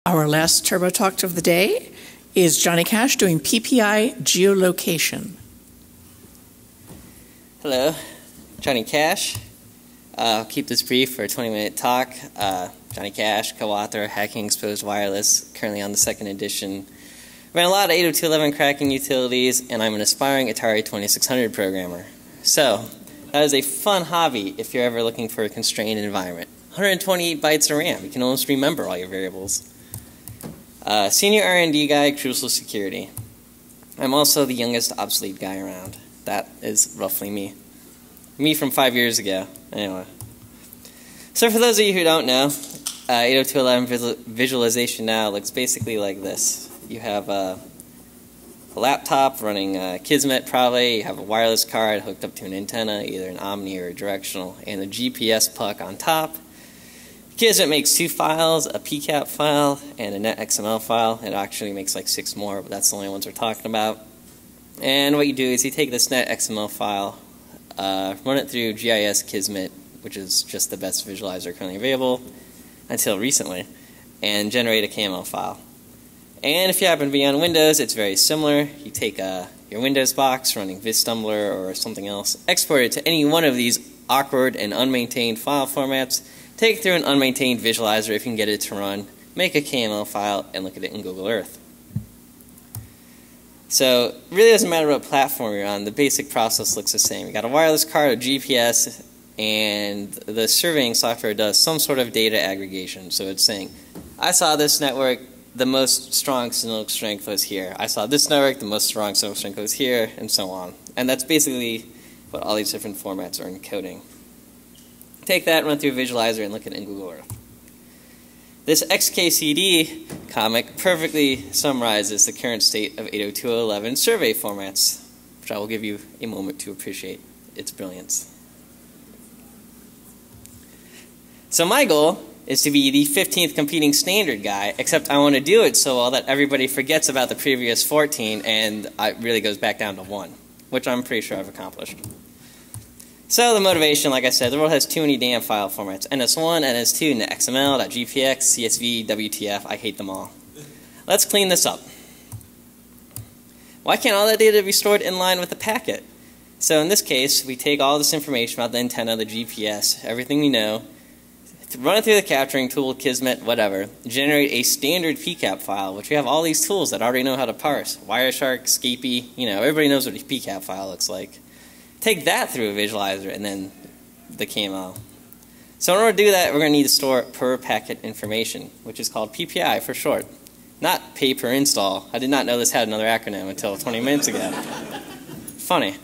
Our last Turbo Talk of the day is Johnny Cash doing PPI-Geolocation. Hello, Johnny Cash. I'll keep this brief for a 20-minute talk. Johnny Cash, co-author, Hacking Exposed Wireless, currently on the second edition. Ran a lot of 802.11 cracking utilities, and I'm an aspiring Atari 2600 programmer. So, that is a fun hobby if you're ever looking for a constrained environment. 128 bytes of RAM. You can almost remember all your variables. Senior R&D guy, Crucial Security. I'm also the youngest obsolete guy around. That is roughly me. Me from 5 years ago. Anyway. So for those of you who don't know, 802.11 visualization now looks basically like this. You have a laptop running Kismet probably, you have a wireless card hooked up to an antenna, either an omni or a directional, and a GPS puck on top. Kismet makes two files, a PCAP file and a .NET-XML file. It actually makes like 6 more, but that's the only ones we're talking about. And what you do is you take this .NET-XML file, run it through GIS Kismet, which is just the best visualizer currently available until recently, and generate a KML file. And if you happen to be on Windows, it's very similar. You take your Windows box running VisTumbler or something else, export it to any one of these awkward and unmaintained file formats, take it through an unmaintained visualizer if you can get it to run, make a KML file, and look at it in Google Earth. So it really doesn't matter what platform you're on, the basic process looks the same. You got a wireless card, a GPS, and the surveying software does some sort of data aggregation. So it's saying, I saw this network, the most strong signal strength was here. I saw this network, the most strong signal strength was here, and so on. And that's basically what all these different formats are encoding. Take that, run through a visualizer, and look at it in Google Earth. This XKCD comic perfectly summarizes the current state of 802.11 survey formats, which I will give you a moment to appreciate its brilliance. So my goal is to be the 15th competing standard guy, except I want to do it so well that everybody forgets about the previous 14 and it really goes back down to 1, which I'm pretty sure I've accomplished. So the motivation, like I said, the world has too many damn file formats. NS1, NS2, .XML, .gpx, CSV, WTF, I hate them all. Let's clean this up. Why can't all that data be stored in line with the packet? So in this case, we take all this information about the antenna, the GPS, everything we know, run it through the capturing tool, Kismet, whatever, generate a standard PCAP file, which we have all these tools that already know how to parse. Wireshark, Scapy, everybody knows what a PCAP file looks like. Take that through a visualizer and then the KML. So in order to do that, we're going to need to store per packet information, which is called PPI for short. Not pay per install. I did not know this had another acronym until 20 minutes ago. Funny.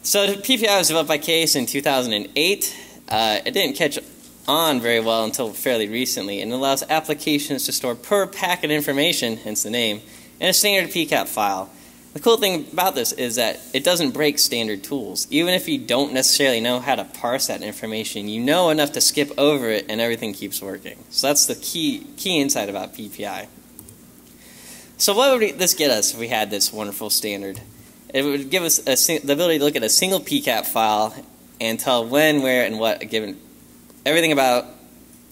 So the PPI was developed by Case in 2008. It didn't catch on very well until fairly recently, and it allows applications to store per packet information, hence the name, in a standard PCAP file. The cool thing about this is that it doesn't break standard tools. Even if you don't necessarily know how to parse that information, you know enough to skip over it and everything keeps working. So that's the key insight about PPI. So what would this get us if we had this wonderful standard? It would give us the ability to look at a single PCAP file and tell when, where, and what, given everything about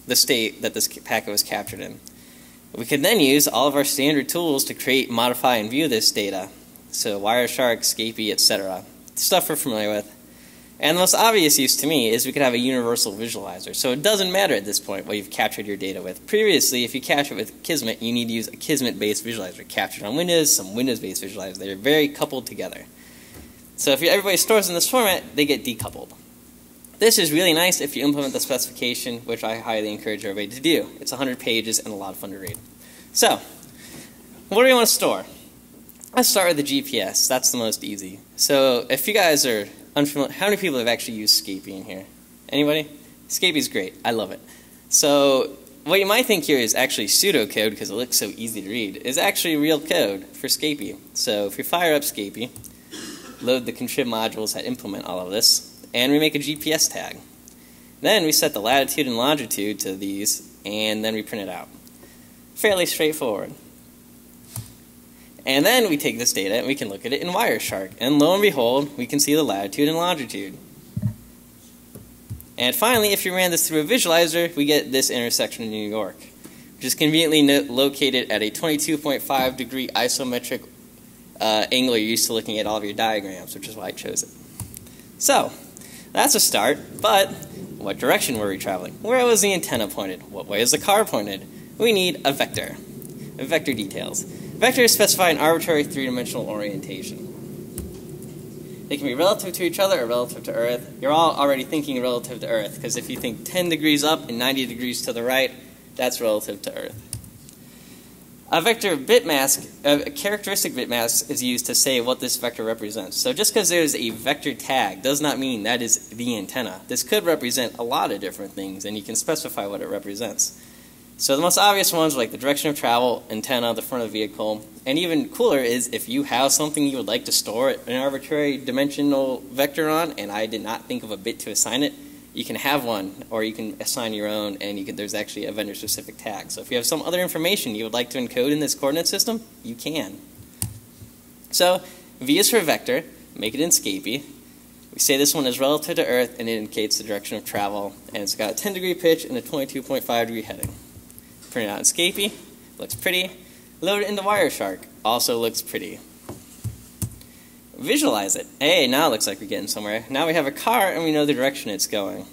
the state that this packet was captured in. We could then use all of our standard tools to create, modify, and view this data. So Wireshark, Scapy, etc. Stuff we're familiar with. And the most obvious use to me is we could have a universal visualizer. So it doesn't matter at this point what you've captured your data with. Previously, if you capture it with Kismet, you need to use a Kismet-based visualizer. Captured on Windows, some Windows-based visualizers. They're very coupled together. So if everybody stores in this format, they get decoupled. This is really nice if you implement the specification, which I highly encourage everybody to do. It's 100 pages and a lot of fun to read. So, what do we want to store? Let's start with the GPS. That's the most easy. So if you guys are unfamiliar, how many people have actually used Scapy in here? Anybody? Scapy's great. I love it. So what you might think here is actually pseudocode, because it looks so easy to read, is actually real code for Scapy. So if you fire up Scapy, load the contrib modules that implement all of this, and we make a GPS tag. Then we set the latitude and longitude to these, and then we print it out. Fairly straightforward. And then we take this data and we can look at it in Wireshark. And lo and behold, we can see the latitude and longitude. And finally, if you ran this through a visualizer, we get this intersection in New York. which is conveniently located at a 22.5 degree isometric angle you're used to looking at all of your diagrams, which is why I chose it. So, that's a start, but what direction were we traveling? Where was the antenna pointed? What way is the car pointed? We need a vector. Vector details. Vectors specify an arbitrary three-dimensional orientation. They can be relative to each other or relative to Earth. You're all already thinking relative to Earth, because if you think 10 degrees up and 90 degrees to the right, that's relative to Earth. A vector bit mask, a characteristic bit mask, is used to say what this vector represents. So just because there's a vector tag does not mean that is the antenna. This could represent a lot of different things, and you can specify what it represents. So the most obvious ones are like the direction of travel, antenna, the front of the vehicle, and even cooler is if you have something you would like to store an arbitrary dimensional vector on, and I did not think of a bit to assign it, you can have one, or you can assign your own, and there's actually a vendor-specific tag. So if you have some other information you would like to encode in this coordinate system, you can. So V is for vector, make it in Scapy. We say this one is relative to Earth, and it indicates the direction of travel, and it's got a 10-degree pitch and a 22.5 degree heading. Print it out in Scapy, looks pretty. Load it into Wireshark, also looks pretty. Visualize it. Hey, now it looks like we're getting somewhere. Now we have a car and we know the direction it's going.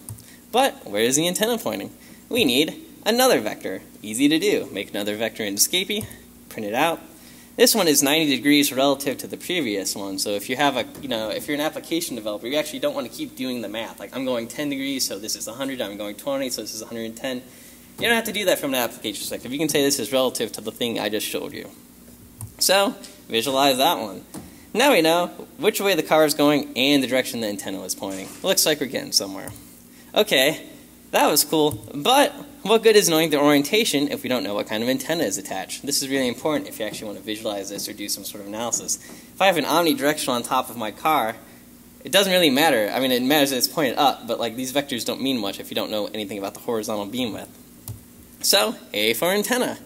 But where is the antenna pointing? We need another vector. Easy to do. Make another vector into Scapy, print it out. This one is 90 degrees relative to the previous one. So if you have if you're an application developer, you actually don't want to keep doing the math. Like I'm going 10 degrees, so this is 100. I'm going 20, so this is 110. You don't have to do that from an application perspective. You can say this is relative to the thing I just showed you. So visualize that one. Now we know which way the car is going and the direction the antenna is pointing. Looks like we're getting somewhere. Okay, that was cool, but what good is knowing the orientation if we don't know what kind of antenna is attached? This is really important if you actually want to visualize this or do some sort of analysis. If I have an omnidirectional on top of my car, it doesn't really matter. I mean, it matters that it's pointed up, but like these vectors don't mean much if you don't know anything about the horizontal beam width. So, A for antenna.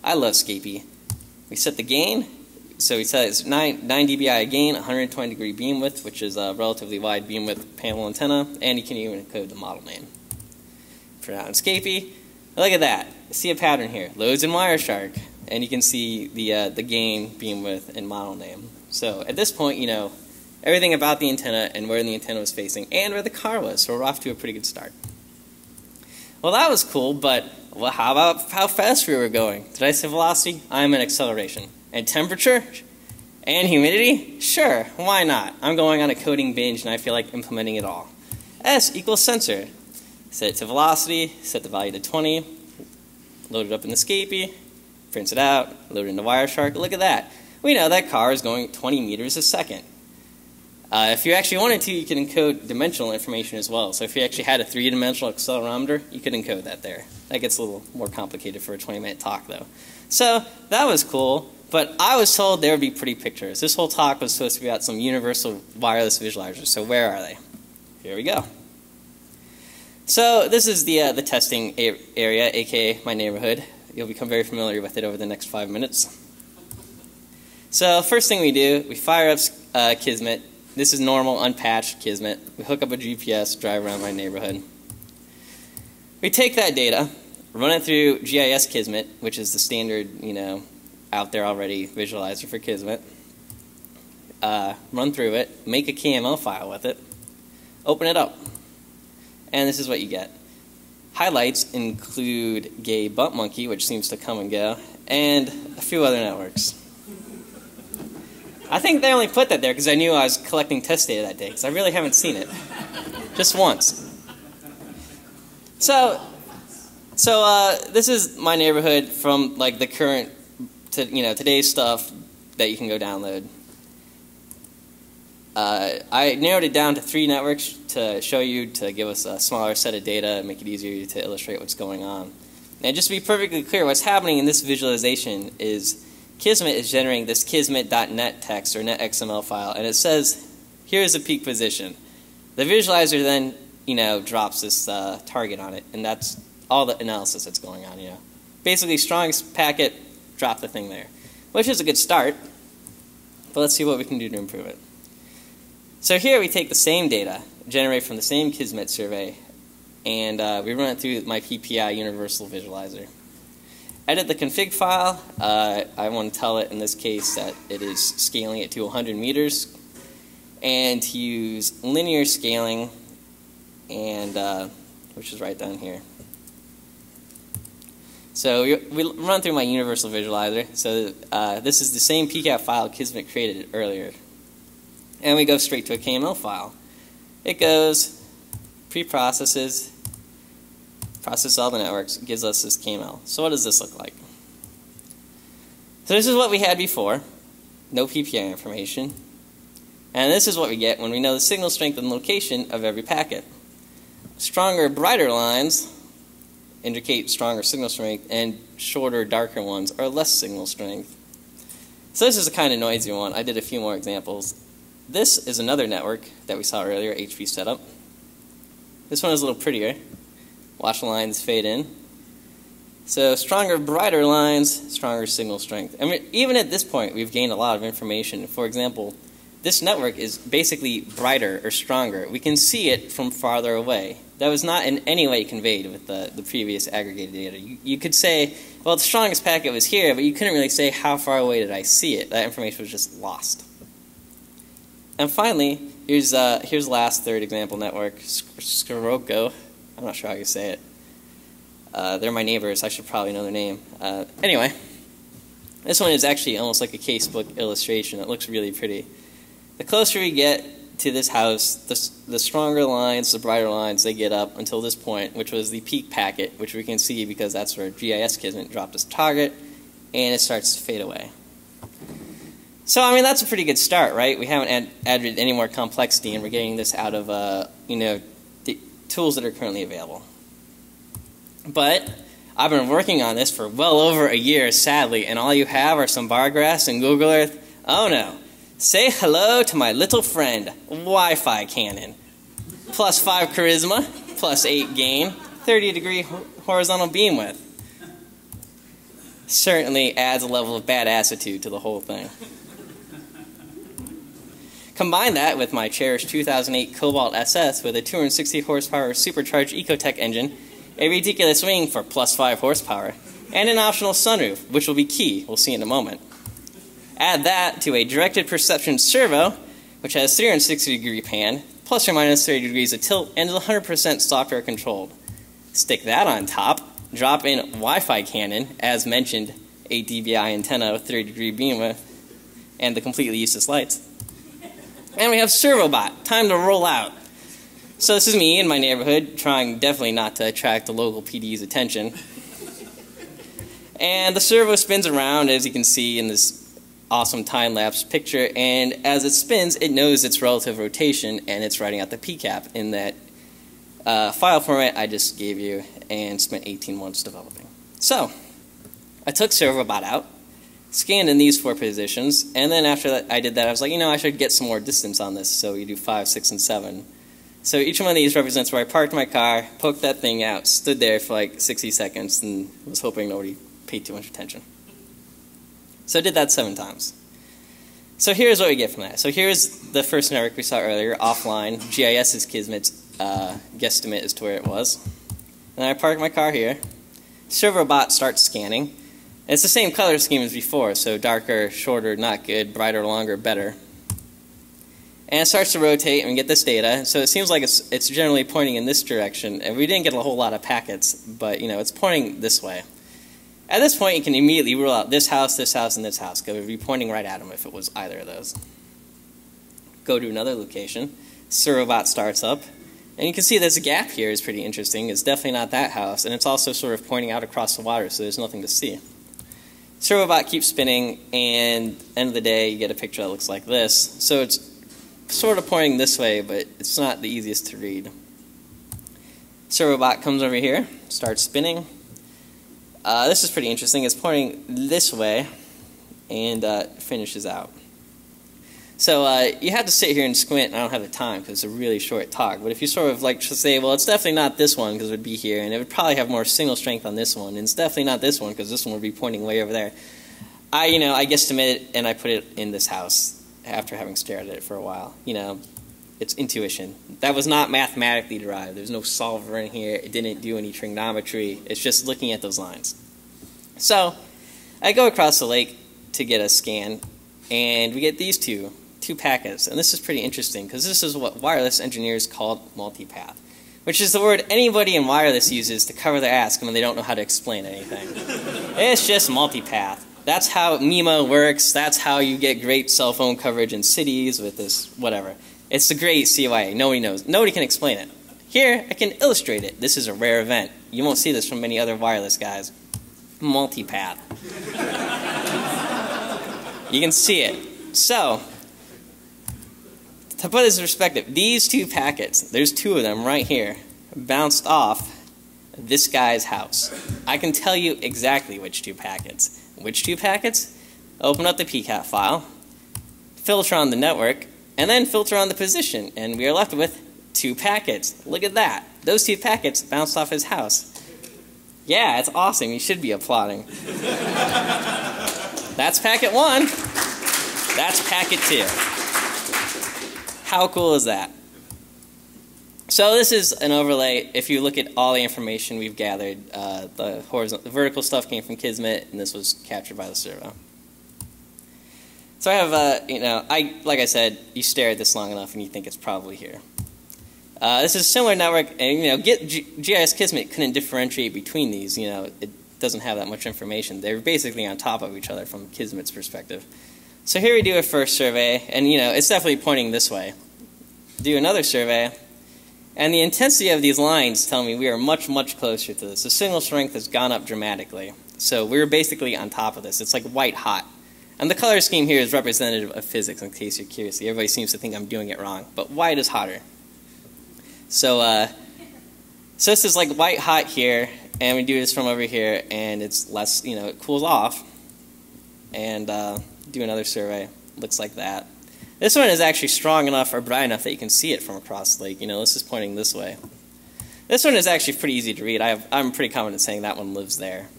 I love Scapy. We set the gain. So we set it's 9 dBi gain, 120 degree beam width, which is a relatively wide beam width panel antenna, and you can even encode the model name. Print out in Scapy. Look at that. See a pattern here. Loads in Wireshark, and you can see the gain, beam width, and model name. So at this point, you know everything about the antenna and where the antenna was facing and where the car was. So we're off to a pretty good start. Well, that was cool, but how about how fast we were going? Did I say velocity? I'm in acceleration. And temperature? And humidity? Sure, why not? I'm going on a coding binge and I feel like implementing it all. S equals sensor. Set it to velocity, set the value to 20, load it up in the Scapy, prints it out, load it into Wireshark. Look at that. We know that car is going 20 meters a second. If you actually wanted to, you could encode dimensional information as well. So if you actually had a 3-dimensional accelerometer, you could encode that there. That gets a little more complicated for a 20-minute talk, though. So that was cool, but I was told there would be pretty pictures. This whole talk was supposed to be about some universal wireless visualizers. So where are they? Here we go. So this is the testing area, aka my neighborhood. You'll become very familiar with it over the next 5 minutes. So first thing we do, we fire up Kismet. This is normal, unpatched Kismet. We hook up a GPS, drive around my neighborhood. We take that data, run it through GIS Kismet, which is the standard, out there already visualizer for Kismet. Run through it, make a KML file with it, open it up, and this is what you get. Highlights include Gay Butt Monkey, which seems to come and go, and a few other networks. I think they only put that there because I knew I was collecting test data that day, because I really haven't seen it. Just once. So this is my neighborhood from like the current to today's stuff that you can go download. I narrowed it down to 3 networks to show you, to give us a smaller set of data and make it easier to illustrate what's going on. And just to be perfectly clear, what's happening in this visualization is Kismet is generating this kismet.net text or netxml file, and it says, here's the peak position. The visualizer then, drops this target on it, and that's all the analysis that's going on, Basically, strongest packet, drop the thing there, which is a good start, but let's see what we can do to improve it. So here we take the same data, generate from the same Kismet survey, and we run it through my PPI universal visualizer. edit the config file. I want to tell it in this case that it is scaling it to 100 meters, and to use linear scaling, and which is right down here. So we run through my universal visualizer. So this is the same PCAP file Kismet created earlier, and we go straight to a KML file. It goes, pre-processes, processes all the networks, gives us this KML. So what does this look like? So this is what we had before, no PPI information, and this is what we get when we know the signal strength and location of every packet. Stronger, brighter lines indicate stronger signal strength, and shorter, darker ones are less signal strength. So this is a kind of noisy one. I did a few more examples. This is another network that we saw earlier, HP setup. This one is a little prettier. Watch the lines fade in. So stronger, brighter lines, stronger signal strength. I mean, even at this point, we've gained a lot of information. For example, this network is basically brighter or stronger. We can see it from farther away. That was not in any way conveyed with the previous aggregated data. You could say, well, the strongest packet was here, but you couldn't really say how far away did I see it. That information was just lost. And finally, here's the last third example network, Scirocco. I'm not sure how you say it. They're my neighbors. I should probably know their name. Anyway, this one is actually almost like a casebook illustration. It looks really pretty. The closer we get to this house, the stronger lines, the brighter lines, they get up until this point, which was the peak packet, which we can see because that's where GIS Kismet dropped its target, and it starts to fade away. So, I mean, that's a pretty good start, right? We haven't added any more complexity, and we're getting this out of, the tools that are currently available. But I've been working on this for well over a year, sadly, and all you have are some bar graphs and Google Earth. Oh, no. Say hello to my little friend, Wi-Fi cannon. +5 charisma, +8 gain, 30-degree horizontal beam width. Certainly adds a level of badassitude to the whole thing. Combine that with my cherished 2008 Cobalt SS with a 260 horsepower supercharged Ecotech engine, a ridiculous wing for +5 horsepower, and an optional sunroof, which will be key, we'll see in a moment. Add that to a directed perception servo, which has 360-degree pan, plus or minus 30 degrees of tilt, and is 100% software controlled. Stick that on top, drop in Wi-Fi cannon, as mentioned, a DBI antenna with 30-degree beam width, and the completely useless lights. And we have Servobot, time to roll out. So this is me in my neighborhood, trying definitely not to attract the local PD's attention. And the servo spins around, as you can see in this awesome time-lapse picture, and as it spins, it knows its relative rotation, and it's writing out the PCAP in that file format I just gave you and spent 18 months developing. So, I took Servobot out, scanned in these 4 positions, and then after that, I did that, I was like, I should get some more distance on this, so you do 5, 6, and 7. So each one of these represents where I parked my car, poked that thing out, stood there for like 60 seconds, and was hoping nobody paid too much attention. So I did that 7 times. So here's what we get from that. So here's the first network we saw earlier, offline. GIS's Kismet's guesstimate as to where it was. And then I parked my car here. Servobot starts scanning. And it's the same color scheme as before, so darker, shorter, not good, brighter, longer, better. And it starts to rotate, and we get this data. So it seems like it's generally pointing in this direction. And we didn't get a whole lot of packets, but it's pointing this way. At this point, you can immediately rule out this house, and this house, because it would be pointing right at them if it was either of those. Go to another location. Servobot starts up. And you can see this gap here is pretty interesting. It's definitely not that house, and it's also sort of pointing out across the water, so there's nothing to see. Servobot keeps spinning, and at the end of the day, you get a picture that looks like this. So it's sort of pointing this way, but it's not the easiest to read. Servobot comes over here, starts spinning. This is pretty interesting. It's pointing this way and finishes out. So you have to sit here and squint, and I don't have the time because it's a really short talk. But if you sort of like to say, well, it's definitely not this one because it would be here, and it would probably have more signal strength on this one, and it's definitely not this one because this one would be pointing way over there. I guesstimate it, and I put it in this house after having stared at it for a while. It's intuition. That was not mathematically derived. There's no solver in here. It didn't do any trigonometry. It's just looking at those lines. So I go across the lake to get a scan, and we get these two packets. And this is pretty interesting because this is what wireless engineers call multipath, which is the word anybody in wireless uses to cover their ass when they don't know how to explain anything. It's just multipath. That's how MIMO works. That's how you get great cell phone coverage in cities with this whatever. It's the great CYA. Nobody knows. Nobody can explain it. Here, I can illustrate it. This is a rare event. You won't see this from many other wireless guys. Multipath. You can see it. So, to put this in perspective, these two packets, there's two of them right here, bounced off this guy's house. I can tell you exactly which two packets. Which two packets? Open up the PCAT file, filter on the network, and then filter on the position, and we are left with two packets. Look at that. Those two packets bounced off his house. Yeah, it's awesome. You should be applauding. That's packet 1. That's packet 2. How cool is that? So this is an overlay. If you look at all the information we've gathered, the vertical stuff came from Kismet, and this was captured by the servo. So I have, like I said, you stare at this long enough and you think it's probably here. This is a similar network, and GIS Kismet couldn't differentiate between these. It doesn't have that much information. They're basically on top of each other from Kismet's perspective. So here we do a first survey, and it's definitely pointing this way. Do another survey, and the intensity of these lines tell me we are much, much closer to this. The signal strength has gone up dramatically. So we're basically on top of this. It's like white hot. And the color scheme here is representative of physics, in case you're curious. Everybody seems to think I'm doing it wrong, but white is hotter. So this is like white hot here, and we do this from over here, and it's less, it cools off. And do another survey. Looks like that. This one is actually strong enough or bright enough that you can see it from across the lake. This is pointing this way. This one is actually pretty easy to read. I'm pretty confident saying that one lives there.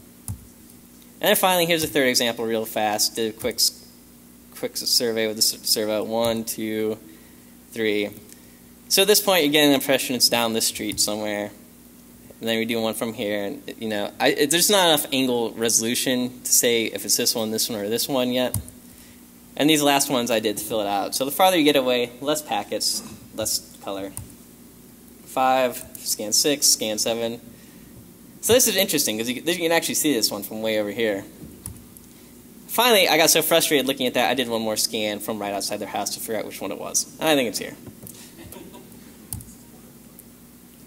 And then finally, here's a third example real fast. Did a quick survey with the servo. 1, 2, 3. So at this point, you're getting the impression it's down this street somewhere. And then we do one from here. And there's not enough angle resolution to say if it's this one, or this one yet. And these last ones I did to fill it out. So the farther you get away, less packets, less color. 5, scan 6, scan 7. So this is interesting because you can actually see this one from way over here. Finally, I got so frustrated looking at that, I did one more scan from right outside their house to figure out which one it was. And I think it's here.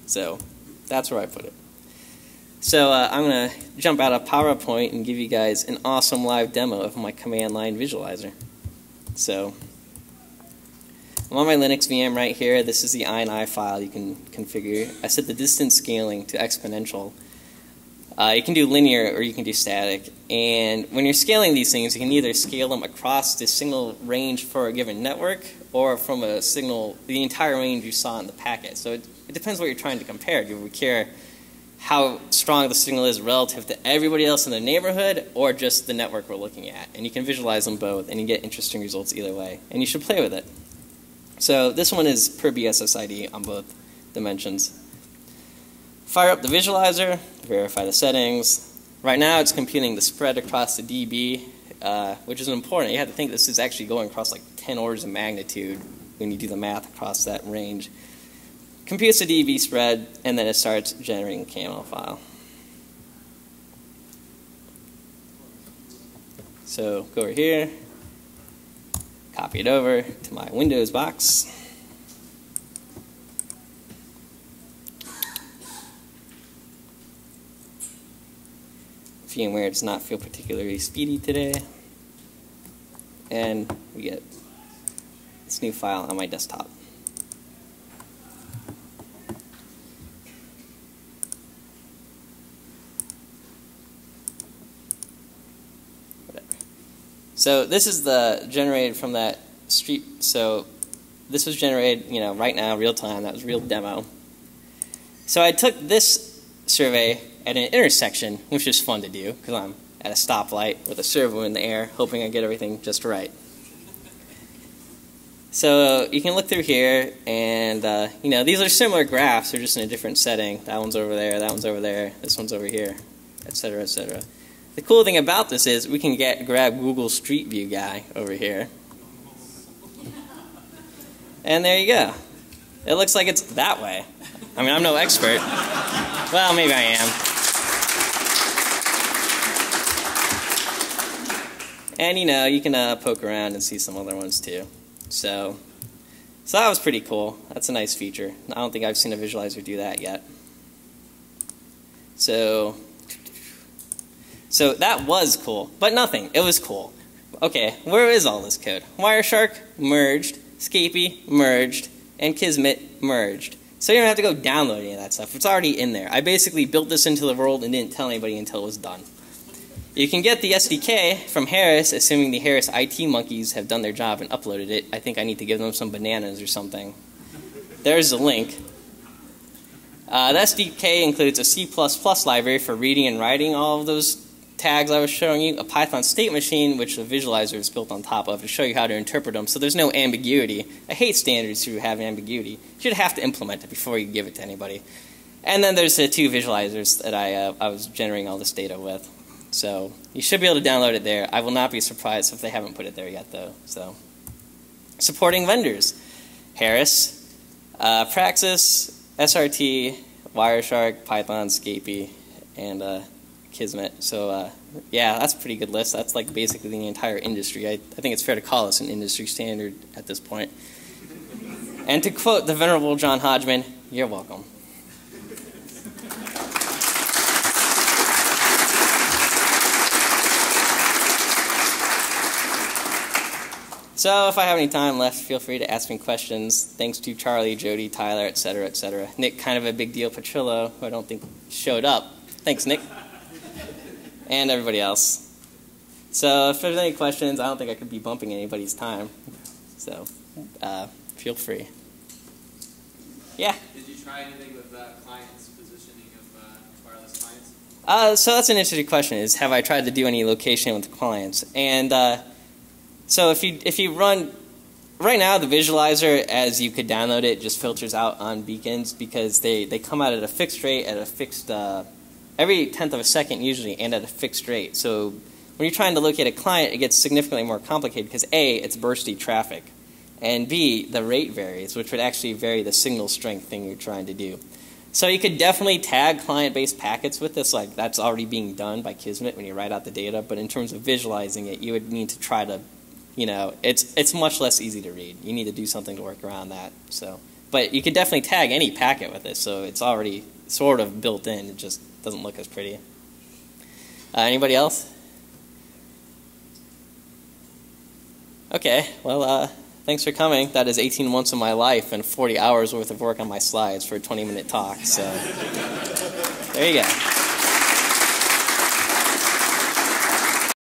So that's where I put it. So I'm going to jump out of PowerPoint and give you guys an awesome live demo of my command line visualizer. So I'm on my Linux VM right here. This is the INI file you can configure. I set the distance scaling to exponential. You can do linear or you can do static. And when you're scaling these things, you can either scale them across the signal range for a given network or from a signal, the entire range you saw in the packet. So it depends what you're trying to compare. Do we care how strong the signal is relative to everybody else in the neighborhood or just the network we're looking at? And you can visualize them both and you get interesting results either way. And you should play with it. So this one is per BSSID on both dimensions. Fire up the visualizer, verify the settings. Right now it's computing the spread across the dB, which is important. You have to think this is actually going across like 10 orders of magnitude when you do the math across that range. Computes the dB spread, and then it starts generating a KML file. So go over here, copy it over to my Windows box. VMware does not feel particularly speedy today. And we get this new file on my desktop. Whatever. So this is the generated from that street. So this was generated, right now, real time. That was real demo. So I took this survey at an intersection, which is fun to do because I'm at a stoplight with a servo in the air, hoping I get everything just right. So you can look through here, and these are similar graphs. They're just in a different setting. That one's over there. That one's over there. This one's over here, etc., etc. The cool thing about this is we can grab Google Street View guy over here. And there you go. It looks like it's that way. I mean, I'm no expert. Well, maybe I am. And you know, you can poke around and see some other ones too. So that was pretty cool. That's a nice feature. I don't think I've seen a visualizer do that yet. So that was cool, but nothing. It was cool. Okay, where is all this code? Wireshark merged, Scapy merged, and Kismet merged. So you don't have to go download any of that stuff. It's already in there. I basically built this into the world and didn't tell anybody until it was done. You can get the SDK from Harris, assuming the Harris IT monkeys have done their job and uploaded it. I think I need to give them some bananas or something. There's the link. The SDK includes a C++ library for reading and writing all of those tags I was showing you, a Python state machine, which the visualizer is built on top of to show you how to interpret them, so there's no ambiguity. I hate standards who have ambiguity. You should have to implement it before you give it to anybody. And then there's the two visualizers that I was generating all this data with. So you should be able to download it there. I will not be surprised if they haven't put it there yet, though. So supporting vendors: Harris, Praxis, SRT, Wireshark, Python, Scapy, and Kismet. So yeah, that's a pretty good list. That's like basically the entire industry. I think it's fair to call this an industry standard at this point. And to quote the venerable John Hodgman, you're welcome. So if I have any time left, feel free to ask me questions. Thanks to Charlie, Jody, Tyler, etc., etc. Nick, kind of a big deal, Petrillo, who I don't think showed up. Thanks, Nick. And everybody else. So if there's any questions, I don't think I could be bumping anybody's time. So feel free. Yeah? Did you try anything with clients, positioning of wireless clients? So that's an interesting question, is have I tried to do any location with clients? And so if you run, right now the visualizer, as you could download it, just filters out on beacons because they come out at a fixed rate, at a fixed, every 1/10 of a second usually, and at a fixed rate. So when you're trying to locate a client, it gets significantly more complicated because A, it's bursty traffic, and B, the rate varies, which would actually vary the signal strength thing you're trying to do. So you could definitely tag client-based packets with this, like that's already being done by Kismet when you write out the data, but in terms of visualizing it, you would need to try to, you know, it's much less easy to read. You need to do something to work around that. So, but you could definitely tag any packet with it, so it's already sort of built in. It just doesn't look as pretty. Anybody else? Okay, well, thanks for coming. That is 18 months of my life and 40 hours worth of work on my slides for a 20-minute talk. So there you go.